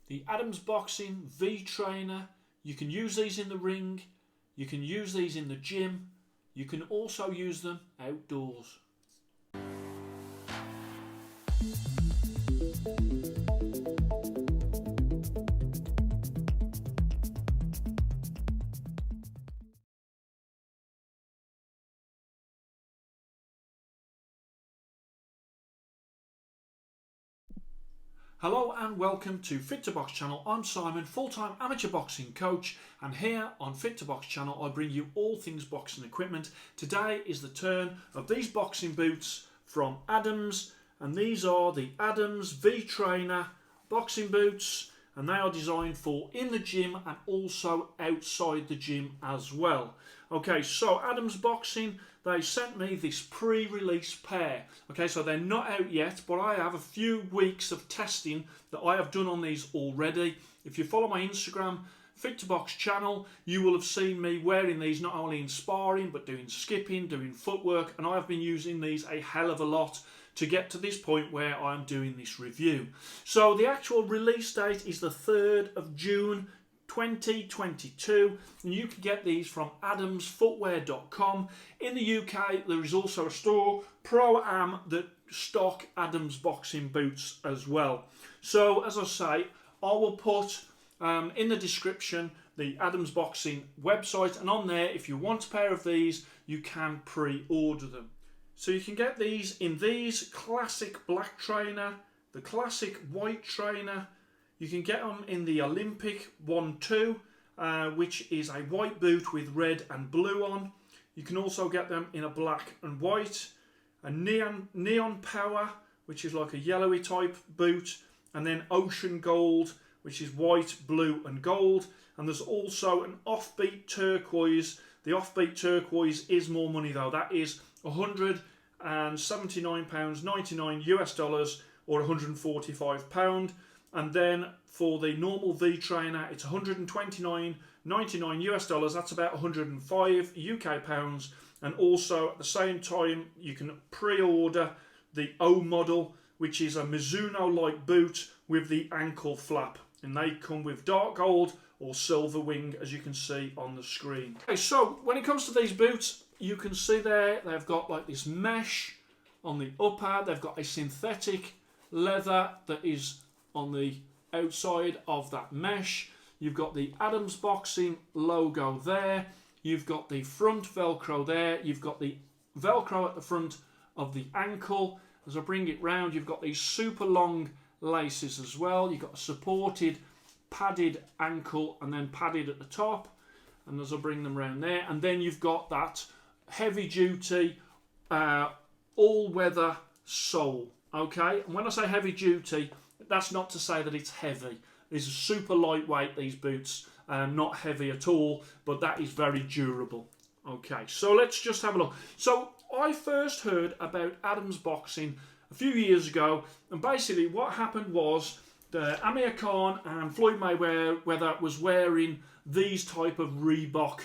the Adams Boxing V Trainer. You can use these in the ring, you can use these in the gym, you can also use them outdoors. Hello and welcome to Fixture Box channel. I'm Simon, full-time amateur boxing coach, and here on Fixture Box channel I bring you all things boxing equipment. Today is the turn of these boxing boots from Adams, and these are the Adams V Trainer boxing boots, and they are designed for in the gym and also outside the gym as well. Okay, so Adams Boxing, they sent me this pre-release pair. Okay, so they're not out yet, but I have a few weeks of testing that I have done on these already. If you follow my Instagram, Fixture Box channel, you will have seen me wearing these not only in sparring, but doing skipping, doing footwork, and I have been using these a hell of a lot to get to this point where I'm doing this review. So the actual release date is the 3rd of June 2022, and you can get these from adamsfootwear.com. In the UK there is also a store, Pro-Am, that stock Adams boxing boots as well. So as I say, I will put in the description the Adams Boxing website, and on there if you want a pair of these you can pre-order them. So you can get these in these classic black trainer, the classic white trainer. You can get them in the Olympic 1-2, which is a white boot with red and blue on. You can also get them in a black and white, a neon power, which is like a yellowy type boot, and then ocean gold, which is white, blue and gold. And there's also an offbeat turquoise. The offbeat turquoise is more money though. That is £179.99 US, or £145. And then for the normal V Trainer, it's $129.99 US. That's about 105 UK pounds. And also at the same time, you can pre-order the O model, which is a Mizuno-like boot with the ankle flap, and they come with dark gold or silver wing, as you can see on the screen. Okay, so when it comes to these boots, you can see there they've got like this mesh on the upper. They've got a synthetic leather that is on the outside of that mesh. You've got the Adams Boxing logo there. You've got the front Velcro there. You've got the Velcro at the front of the ankle. As I bring it round, you've got these super long laces as well. You've got a supported padded ankle and then padded at the top. And as I bring them round there, and then you've got that heavy duty all-weather sole. Okay, and when I say heavy duty, that's not to say that it's heavy. These are super lightweight, these boots, not heavy at all, but that is very durable. Okay, so let's just have a look. So I first heard about Adams Boxing a few years ago, and basically what happened was Amir Khan and Floyd Mayweather was wearing these type of Reebok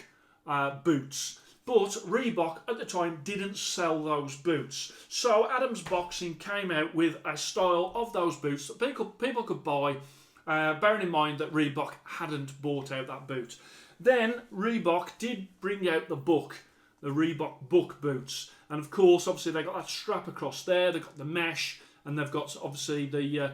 boots. But Reebok at the time didn't sell those boots. So Adams Boxing came out with a style of those boots that people could buy, bearing in mind that Reebok hadn't bought out that boot. Then Reebok did bring out the Reebok Book boots. And of course, obviously they got that strap across there, they've got the mesh, and they've got obviously the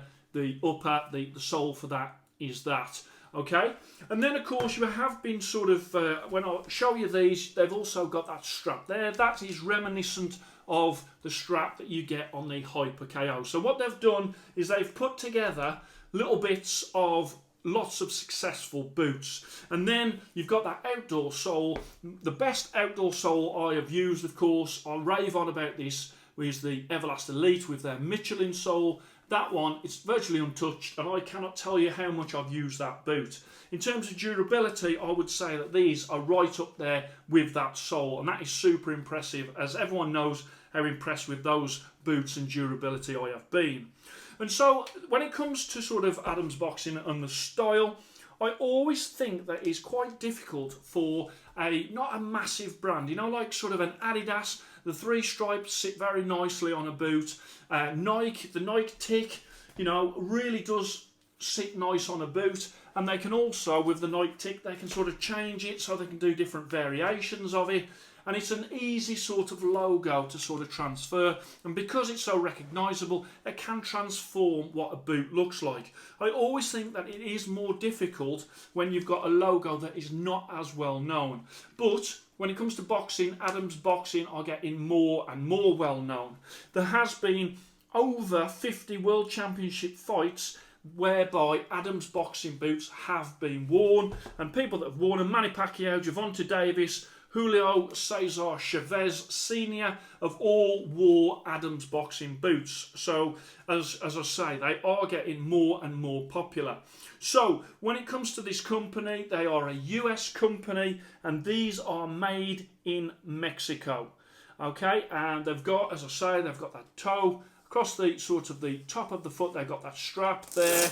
upper, the sole for that is that. Okay, and then of course you have been sort of, when I show you these, they've also got that strap there. That is reminiscent of the strap that you get on the Hyper KO. So what they've done is they've put together little bits of lots of successful boots. And then you've got that outdoor sole. The best outdoor sole I have used, of course, I rave on about this, is the Everlast Elite with their Michelin sole. That one, it's virtually untouched, and I cannot tell you how much I've used that boot. In terms of durability, I would say that these are right up there with that sole, and that is super impressive, as everyone knows how impressed with those boots and durability I have been. And so, when it comes to sort of Adams Boxing and the style, I always think that it's quite difficult for not a massive brand, you know, like sort of an Adidas. The three stripes sit very nicely on a boot. Nike, the Nike tick, you know, really does sit nice on a boot, and they can also, with the Nike tick, they can sort of change it so they can do different variations of it, and it's an easy sort of logo to sort of transfer, and because it's so recognisable, it can transform what a boot looks like. I always think that it is more difficult when you've got a logo that is not as well known, but when it comes to boxing, Adams Boxing are getting more and more well known. There has been over 50 World Championship fights whereby Adams Boxing boots have been worn, and people that have worn them, Manny Pacquiao, Gervonta Davis, Julio Cesar Chavez Sr. have all wore Adams Boxing boots. So, as I say, they are getting more and more popular. So, when it comes to this company, they are a US company, and these are made in Mexico. Okay, and they've got, as I say, they've got that toe across the sort of the top of the foot. They've got that strap there.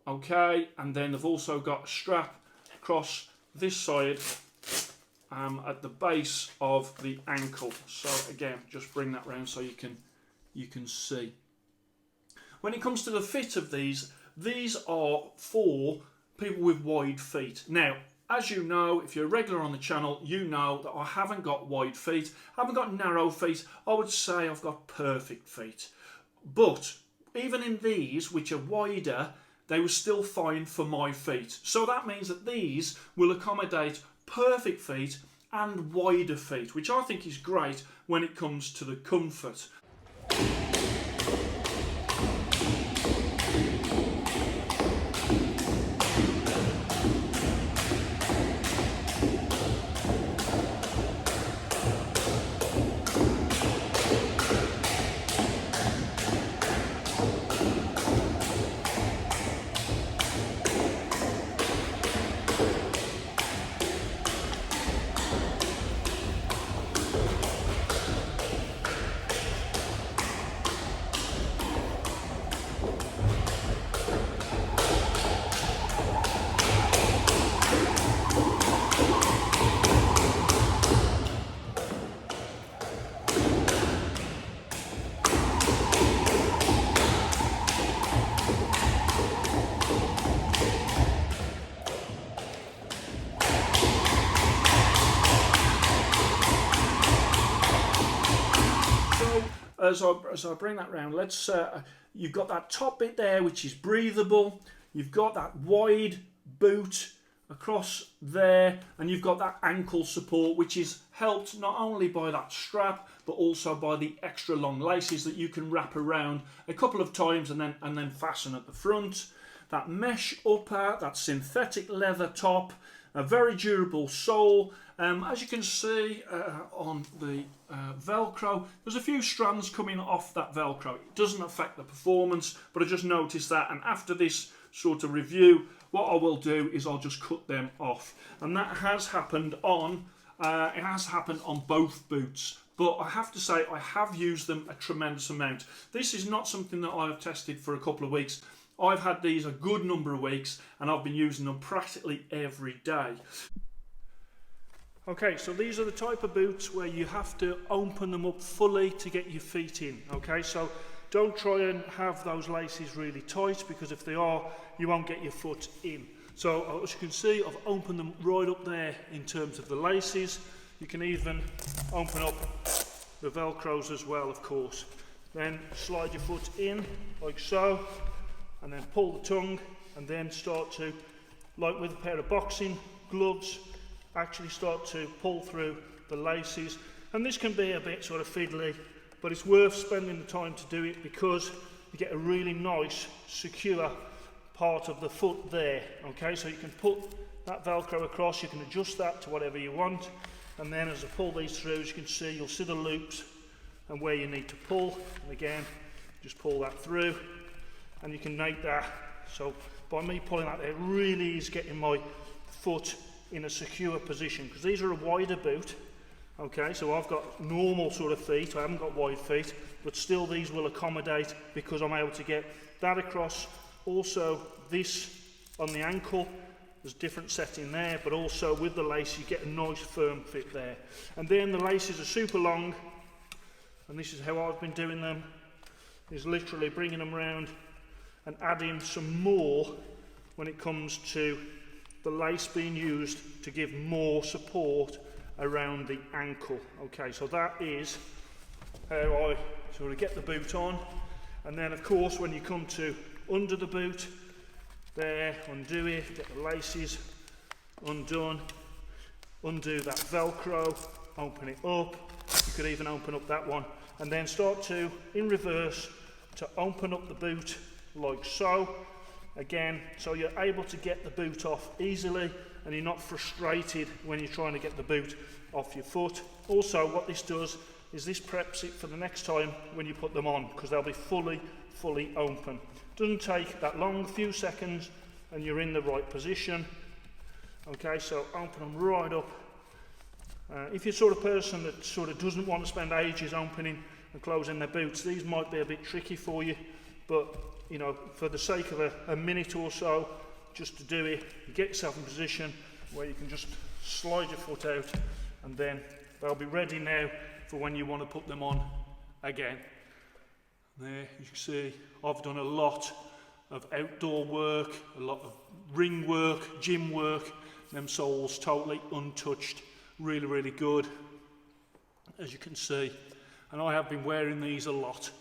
Okay, and then they've also got a strap across this side at the base of the ankle. So again, just bring that round so you can see. When it comes to the fit of these are for people with wide feet. Now, as you know, if you're a regular on the channel, you know that I haven't got wide feet, I haven't got narrow feet. I would say I've got perfect feet. But even in these, which are wider, they were still fine for my feet. So that means that these will accommodate perfect feet and wider feet, which I think is great when it comes to the comfort. As I bring that round, you've got that top bit there which is breathable, you've got that wide boot across there, and you've got that ankle support which is helped not only by that strap but also by the extra long laces that you can wrap around a couple of times and then fasten at the front. That mesh upper, that synthetic leather top, a very durable sole. As you can see on the Velcro, there's a few strands coming off that Velcro. It doesn't affect the performance, but I just noticed that, and after this sort of review, what I will do is I'll just cut them off. And that has happened on both boots. But I have to say, I have used them a tremendous amount. This is not something that I have tested for a couple of weeks. I've had these a good number of weeks, and I've been using them practically every day. Okay, so these are the type of boots where you have to open them up fully to get your feet in. Okay, so don't try and have those laces really tight, because if they are, you won't get your foot in. So as you can see, I've opened them right up there in terms of the laces. You can even open up the Velcros as well, of course. Then slide your foot in like so, and then pull the tongue, and then start to, like with a pair of boxing gloves, actually start to pull through the laces. And this can be a bit sort of fiddly, but it's worth spending the time to do it, because you get a really nice secure part of the foot there. Okay, so you can put that Velcro across, you can adjust that to whatever you want, and then as I pull these through, as you can see, you'll see the loops and where you need to pull, and again just pull that through, and you can make that. So by me pulling that, it really is getting my foot in a secure position, because these are a wider boot. Okay, so I've got normal sort of feet, I haven't got wide feet, but still these will accommodate, because I'm able to get that across. Also this on the ankle, there's different setting there, but also with the lace you get a nice firm fit there. And then the laces are super long, and this is how I've been doing them, is literally bringing them round and adding some more when it comes to the lace being used to give more support around the ankle. Okay, so that is how I sort of get the boot on. And then of course when you come to under the boot, there, undo it, get the laces undone, undo that Velcro, open it up. You could even open up that one and then start to, in reverse, to open up the boot like so. Again, so you're able to get the boot off easily and you're not frustrated when you're trying to get the boot off your foot. Also, what this does is this preps it for the next time when you put them on, because they'll be fully open. Doesn't take that long, few seconds, and you're in the right position. Okay, so open them right up. If you're sort of person that sort of doesn't want to spend ages opening and closing their boots, these might be a bit tricky for you, but you know, for the sake of a minute or so, just to do it, you get yourself in position where you can just slide your foot out, and then they'll be ready now for when you want to put them on again. There, you can see, I've done a lot of outdoor work, a lot of ring work, gym work. Them soles totally untouched, really good, as you can see. And I have been wearing these a lot.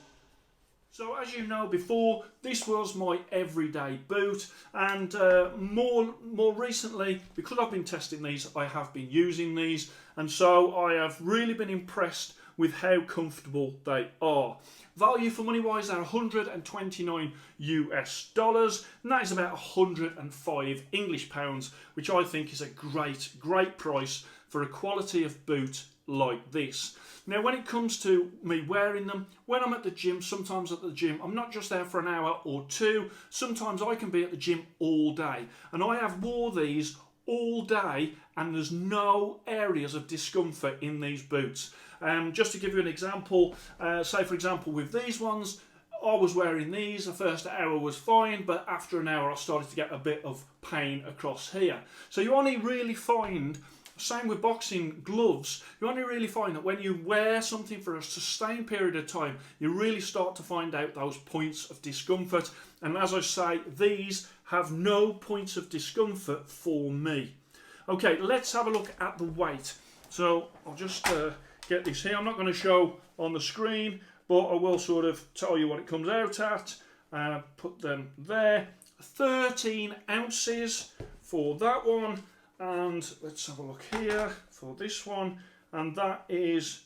So as you know before, this was my everyday boot, and more recently, because I've been testing these, I have been using these, and so I have really been impressed with how comfortable they are. Value for money wise, they're 129 US dollars, and that is about 105 English pounds, which I think is a great price for a quality of boot like this. Now, when it comes to me wearing them, when I'm at the gym, sometimes at the gym, I'm not just there for an hour or two. Sometimes I can be at the gym all day. And I have wore these all day, and there's no areas of discomfort in these boots. Just to give you an example, say for example with these ones, I was wearing these, the first hour was fine, but after an hour I started to get a bit of pain across here. So you only really find, same with boxing gloves, you only really find that when you wear something for a sustained period of time, you really start to find out those points of discomfort. And as I say, these have no points of discomfort for me. Okay, let's have a look at the weight. So I'll just get this here. I'm not going to show on the screen, but I will sort of tell you what it comes out at. Put them there. 13 ounces for that one. And let's have a look here for this one, and that is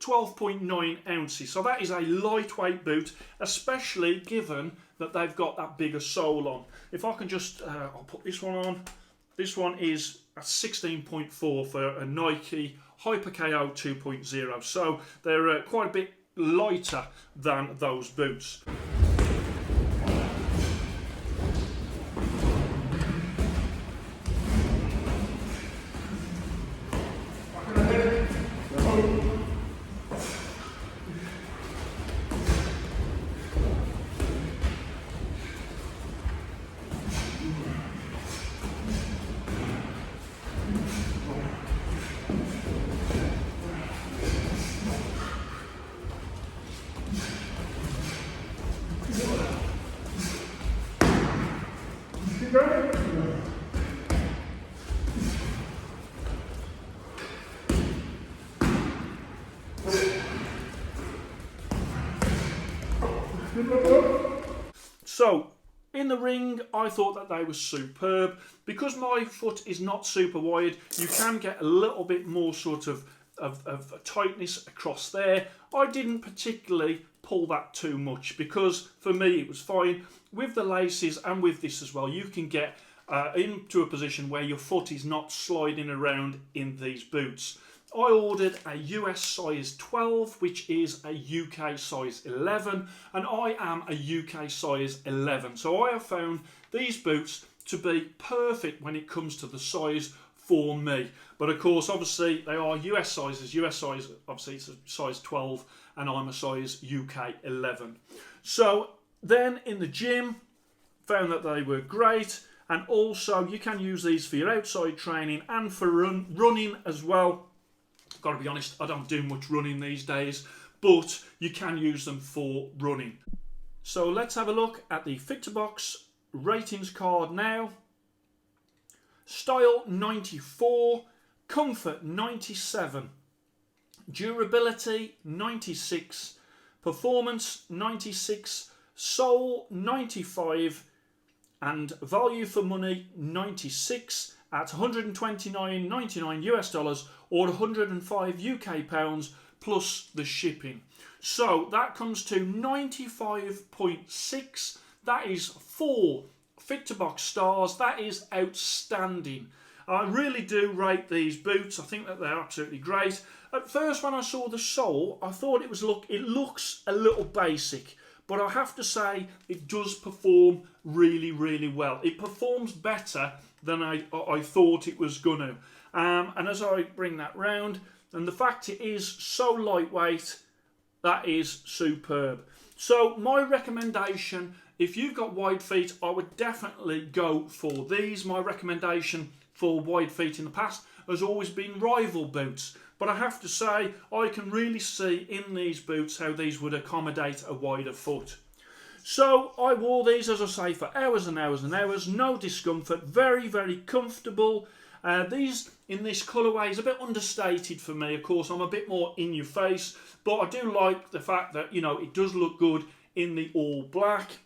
12.9 ounces. So that is a lightweight boot, especially given that they've got that bigger sole on. If I can just, I'll put this one on. This one is a 16.4 for a Nike Hyper KO 2.0. So they're quite a bit lighter than those boots. So, in the ring, I thought that they were superb. Because my foot is not super wide, you can get a little bit more sort of tightness across there. I didn't particularly pull that too much because for me it was fine. With the laces and with this as well, you can get into a position where your foot is not sliding around in these boots. I ordered a US size 12, which is a UK size 11, and I am a UK size 11. So I have found these boots to be perfect when it comes to the size for me. But of course, obviously, they are US sizes. US size, obviously, it's a size 12, and I'm a size UK 11. So then in the gym, found that they were great. And also, you can use these for your outside training and for running as well. Got to be honest, I don't do much running these days, but you can use them for running. So let's have a look at the Fixture Box Ratings card now. Style 94, comfort 97, durability 96, performance 96, sole 95, and value for money 96 at 129.99 US dollars or 105 UK pounds plus the shipping. So that comes to 95.6. That is 4 Fixture Box stars. That is outstanding. I really do rate these boots. I think that they're absolutely great. At first, when I saw the sole, I thought it looks a little basic, but I have to say it does perform really, really well. It performs better than I thought it was gonna. And as I bring that round, and the fact it is so lightweight, that is superb. So my recommendation, if you've got wide feet, I would definitely go for these. My recommendation for wide feet in the past has always been rival boots. But I have to say, I can really see in these boots how these would accommodate a wider foot. So I wore these, as I say, for hours and hours and hours. No discomfort. Very, very comfortable. These in this colourway is a bit understated for me. Of course, I'm a bit more in your face. But I do like the fact that, you know, it does look good in the all black.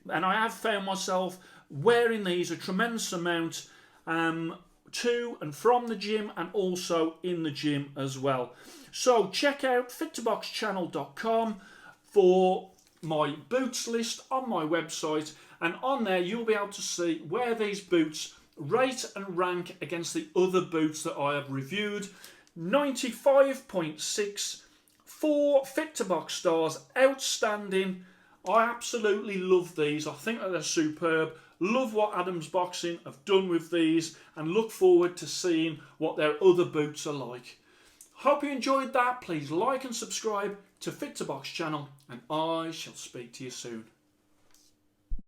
And I have found myself wearing these a tremendous amount to and from the gym and also in the gym as well. So check out fixtureboxchannel.com for my boots list on my website, and on there you'll be able to see where these boots rate and rank against the other boots that I have reviewed. 95.6, 4 Fixture Box stars, outstanding. I absolutely love these. I think that they're superb. Love what Adams Boxing have done with these and look forward to seeing what their other boots are like. Hope you enjoyed that. Please like and subscribe to Fixture Box channel, and I shall speak to you soon.